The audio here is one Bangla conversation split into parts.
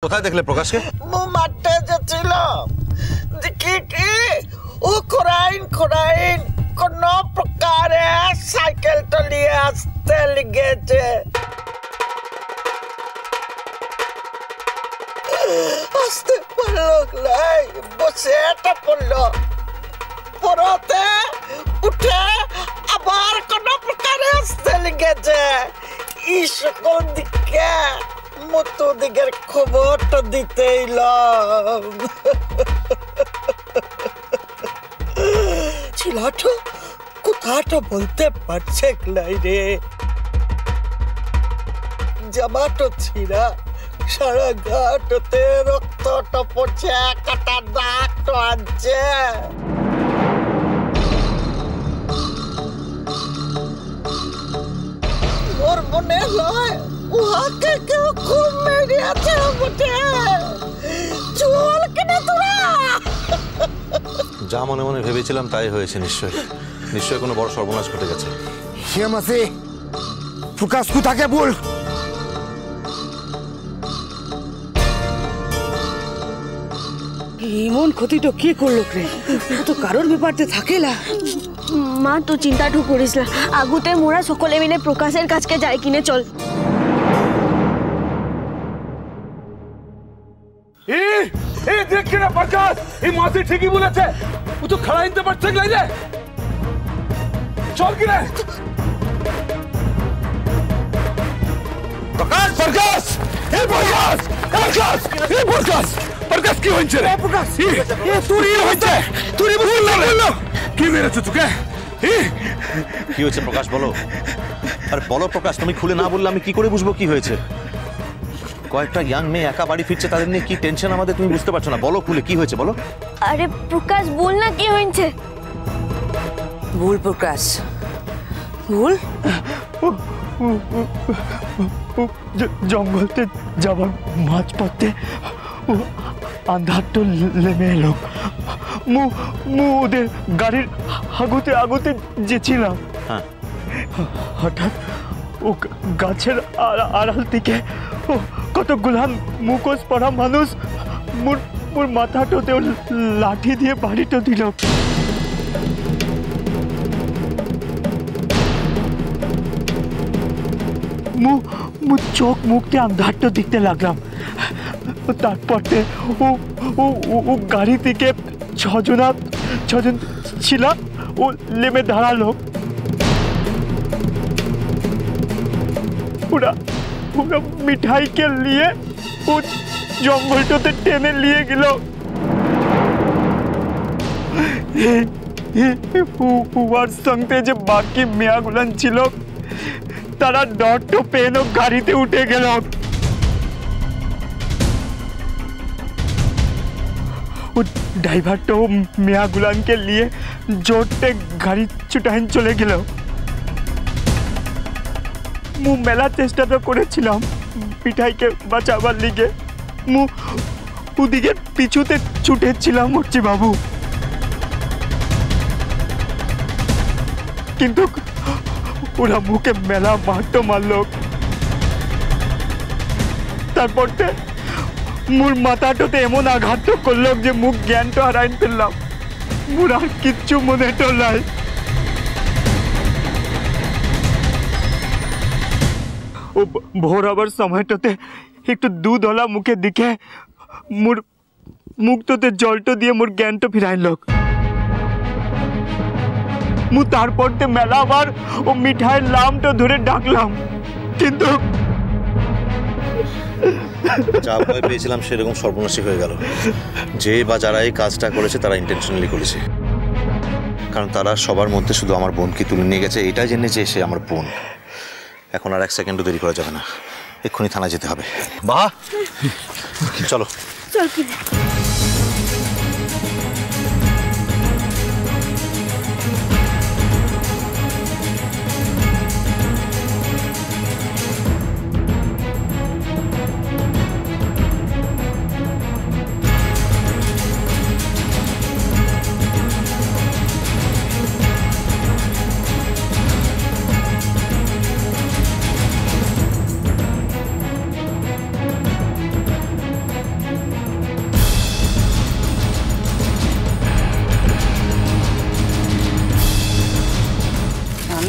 কোথায় দেখলে প্রকাশকে? মাঠে যাচ্ছিলাম, দেখি কি ও খোরাইন কোন প্রকারে সাইকেলটা নিয়ে আসতে লেগেছে। আসতে পারলো নাই, বসে এটা পড়লো, পরতে উঠে আবার কোন প্রকারে আসতে লেগেছে। এই সকল দিকে মতো দিকের খবরটা দিতে এলাম। ছেলেটা কোথাটা বলতে পারছে নাই রে। জামাটো ছিঁড়া, সারা ঘাটতে রক্তটা পড়ছে, কাটা দাগ তো আছে। ওর মনে হয় উহাকে কেউ খুব মেরিয়াছে বটে। চল কেনে তোরা? যা মনে মনে ভেবেছিলাম তাই হয়েছে। নিশ্চয়ই কোনো বড় সর্বনাশ ঘটে গেছে। শ্যামাসে প্রকাশ কোথাকে বল। এমন ক্ষতিটা কি করলো রে? ও তো কারোর ব্যাপারতে থাকে না। মা তো চিন্তাটু করিস না, আগুতে মোরা সকলে মিলে প্রকাশের কাছকে যাই কিনে চল। দেখ কিনা প্রকাশ, এই মাসি ঠিকই বলেছে, ও তো খাড়া নিতে পারছে না রে। চল কিনা প্রকাশ। প্রকাশ এই প্রকাশ, প্রকাশ এই প্রকাশ, প্রকাশ কি হয়েছে রে? প্রকাশ এ তুই হয়েছে, তুই বললো কি মেরেছে তোকে? কি হয়েছে প্রকাশ বলো। আরে বলো প্রকাশ, তুমি খুলে না বললে আমি কি করে বুঝবো কি হয়েছে? কয়েকটা ইয়াং মেয়ে একা বাড়ি ফিরছে, তাদের নিয়ে কি টেনশন আমাদের তুমি বুঝতে পারছো না। বলো খুলে কি হয়েছে বলো। আরে প্রকাশ বল না কি হয়েছে। ভুল প্রকাশ, ভুল। জঙ্গলতে যাবার মাঝ পথে আন্ধারটা নেমে এলো। মু ওদের গাড়ির আগুতে যেছিলাম। হ্যাঁ, হঠাৎ ও গাছের আড়াল থেকে কতগুলা মুখোশ পরা মানুষ মোর মাথাটাতে লাঠি দিয়ে বাড়িটা দিল। চোখ মুখতে আন্ধারটা দেখতে লাগলাম। তারপরে ও গাড়ি থেকে ছজন ছিল, ও নেমে দাঁড়ালো। ওরা মিঠাইকে নিয়ে ও জঙ্গলটাতে টেনে নিয়ে গেল। উহার সঙ্গে যে বাকি মেয়াগুলান ছিল তারা ডটটো পেন ও গাড়িতে উঠে গেল। ও ড্রাইভারটাও মেয়াগুলানকে নিয়ে জোরতে গাড়ি ছুটাইন চলে গেল। মু মেলা চেষ্টা তো করেছিলাম মিঠাইকে বাঁচাবার লিগে। মু ওদিকে পিছুতে ছুটেছিলাম মুর্চি বাবু, কিন্তু ওরা মুখে মেলা মারটো মারল। তারপরতে মোর মাথাটাতে এমন আঘাত করলো যে মুখ জ্ঞানটা হারাইন ফেললাম। মোর আর কিচ্ছু মনে তো নাই। ও ভোর হবার সময়টাতে একটু দুধওয়ালা মুখে দিকে মোর মুখটাতে জলটা দিয়ে মোর জ্ঞানটা ফিরাইল। মু তারপরতে মেলাবার ও মিঠাইয়ের নামটা ধরে ডাকলাম, কিন্তু যা ভয় পেয়েছিলাম সেরকম সর্বনাশী হয়ে গেল। যে বা যারা এই কাজটা করেছে তারা ইন্টেনশনালি করেছে, কারণ তারা সবার মধ্যে শুধু আমার বোনকে তুলে নিয়ে গেছে এটাই জেনেছে সে আমার বোন। এখন আর এক সেকেন্ডও দেরি করা যাবে না, এক্ষুনি থানায় যেতে হবে। বাহ চলো চল কিনে।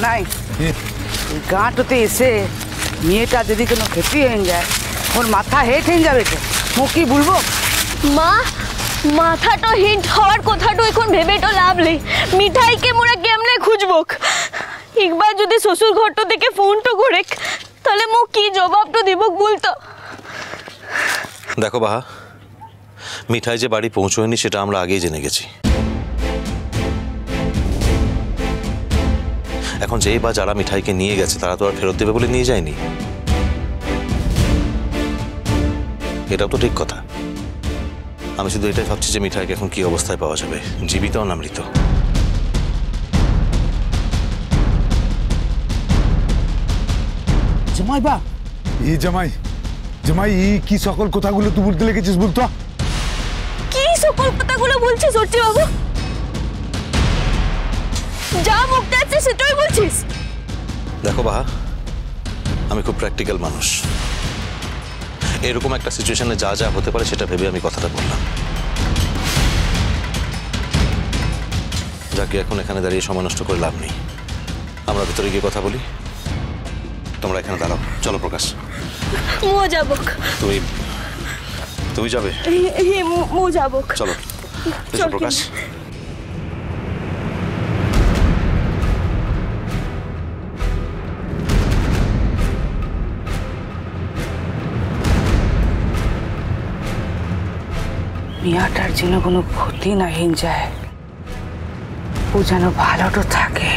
নাই গাঁটতে এসে মেয়েটা যদি কোনো ক্ষতি হয়ে যায় ওর মাথা হেট হয়ে যাবে তো মু কি বলবো মা মাথাটা হিট হওয়ার কথাটা এখন ভেবে তো লাভ নেই মিঠাইকে মোরা কেমনে খুঁজবো একবার যদি শ্বশুর ঘরটা থেকে ফোনটা করে তাহলে মো কি জবাবটা দিব বলতো দেখো বাহা, মিঠাই যে বাড়ি পৌঁছয়নি সেটা আমরা আগেই জেনে গেছি। এখন যেই বা যারা মিঠাইকে নিয়ে গেছে তারা তো আর ফেরত দেবে বলে নিয়ে যায়নি, এটাও তো ঠিক কথা। আমি শুধু এটাই ভাবছি যে মিঠাইকে এখন কি অবস্থায় পাওয়া যাবে, জীবিত না মৃত। জামাই বা এই জামাই জামাই এই কি সকল কথাগুলো তুই বলতে লেগেছিস বলতো? কি সকল কথাগুলো বলছিস সর্চি বাবু? যা মুখটা আছে সেটাই বলছিস? দেখো বাহা, আমি খুব প্র্যাকটিক্যাল মানুষ। এরকম একটা সিচুয়েশনে যা যা হতে পারে সেটা ভেবে আমি কথাটা বললাম। যাকে এখন এখানে দাঁড়িয়ে সময় নষ্ট করে লাভ নেই, আমরা ভিতরে গিয়ে কথা বলি। তোমরা এখানে দাঁড়াও, চলো প্রকাশ। মো যাবো। তুমি যাবে? মো যাবো। চলো এসো প্রকাশ। মেয়েটার যেন কোনো ক্ষতি না হয়ে যায়, ও যেন ভালোটা থাকে।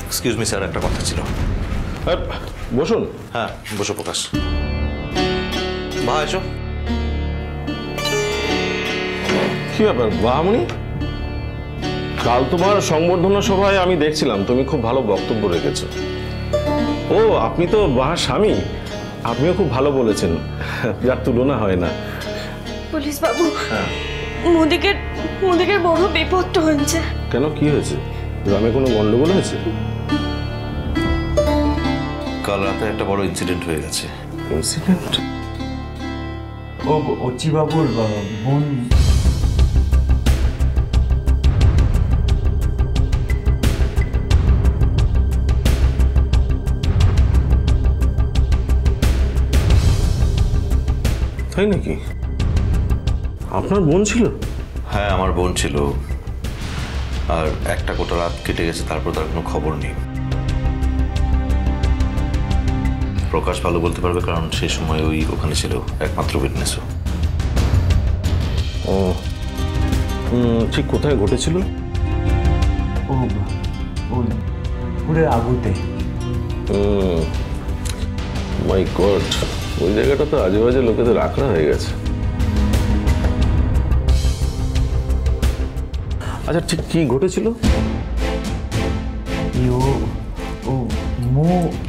এক্সকিউজ মি স্যার, একটা কথা ছিল। বসুন। হ্যাঁ বসো প্রকাশ। ভা এসো। কি ব্যাপার বাহামণি, কাল তোমার সংবর্ধনা সভায় আমি দেখছিলাম তুমি খুব ভালো বক্তব্য রেখেছো। ও আপনি তো বাহার স্বামী, আপনিও খুব ভালো বলেছেন, যার তুলনা হয় না। পুলিশ বাবু, মুদিকে বড় বিপদ হয়েছে। কেন, কি হয়েছে? গ্রামে কোনো গন্ডগোল হয়েছে? কাল রাতে একটা বড় ইনসিডেন্ট হয়ে গেছে। ইনসিডেন্ট? ও অচি বাবুর বোন। তাই নাকি? আপনার বোন ছিল? হ্যাঁ আমার বোন ছিল, আর একটা গোটা রাত কেটে গেছে, তারপর তার কোনো খবর নেই। প্রকাশ ভালো বলতে পারবে, কারণ সেই সময় ওই ওখানে ছিল, একমাত্র উইটনেসও। ও ঠিক কোথায় ঘটেছিল? ও পুরো আগুতে। মাই গড, ওই জায়গাটা তো আজে বাজে লোকেদের আঁকড়া হয়ে গেছে। আচ্ছা ঠিক কি ঘটেছিল?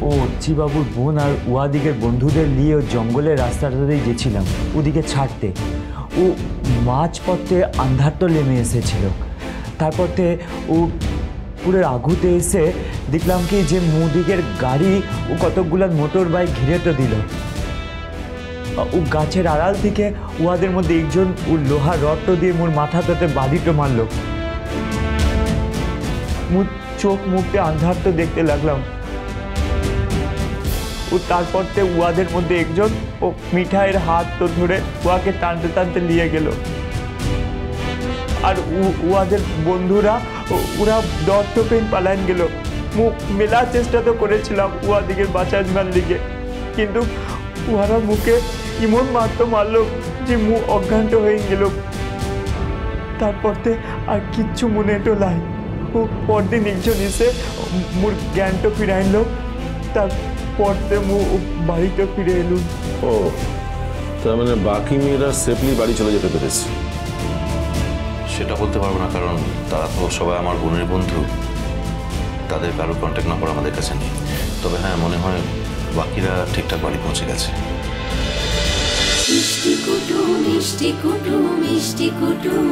ও অচ্চিবাবুর বোন আর ওয়াদিকের বন্ধুদের নিয়ে ও জঙ্গলের রাস্তাটাতেই গেছিলাম ওদিকে ছাড়তে। ও মাঝপথে আন্ধার তো নেমে এসেছিল, তারপরে ও পুরো আগুতে এসে দেখলাম কি যে মুদিকের গাড়ি ও কতকগুলো মোটর বাইক ঘিরে তো দিল। ও গাছের আড়াল থেকে ওয়াদের মধ্যে একজন ও লোহার রডটো দিয়ে মোর মাথাটাতে বাড়িটো মারল। চোখ মুখে আন্ধার তো দেখতে লাগলাম। ও তারপর উয়াদের মধ্যে একজন ও মিঠাইয়ের হাত তো ধরে উয়াকে টানতে টানতে নিয়ে গেল। আর উয়াদের বন্ধুরা ওরা দত্ত পেন পালাইন গেল। মুখ মেলার চেষ্টা তো করেছিলাম উয়াদিকে বাঁচাবার দিকে, কিন্তু উহারা মুখে এমন মারলো যে মুখ অজ্ঞান হয়ে গেল। তারপরতে আর কিচ্ছু মনে তো লাই। ও পরদিন একজন এসে মোর জ্ঞানটা ফিরাইল, তারপরতে মু বাড়িতে ফিরে এলুম। ও তার মানে বাকি মেয়েরা সেফলি বাড়ি চলে যেতে পেরেছে? সেটা বলতে পারবো না, কারণ তারা তো সবাই আমার বোনের বন্ধু, তাদের কারোর কন্ট্যাক্ট নাম্বার আমাদের কাছে নেই। তবে হ্যাঁ মনে হয় বাকিরা ঠিকঠাক বাড়ি পৌঁছে গেছে। মিষ্টি কুটুম মিষ্টি কুটুম মিষ্টি কুটুম।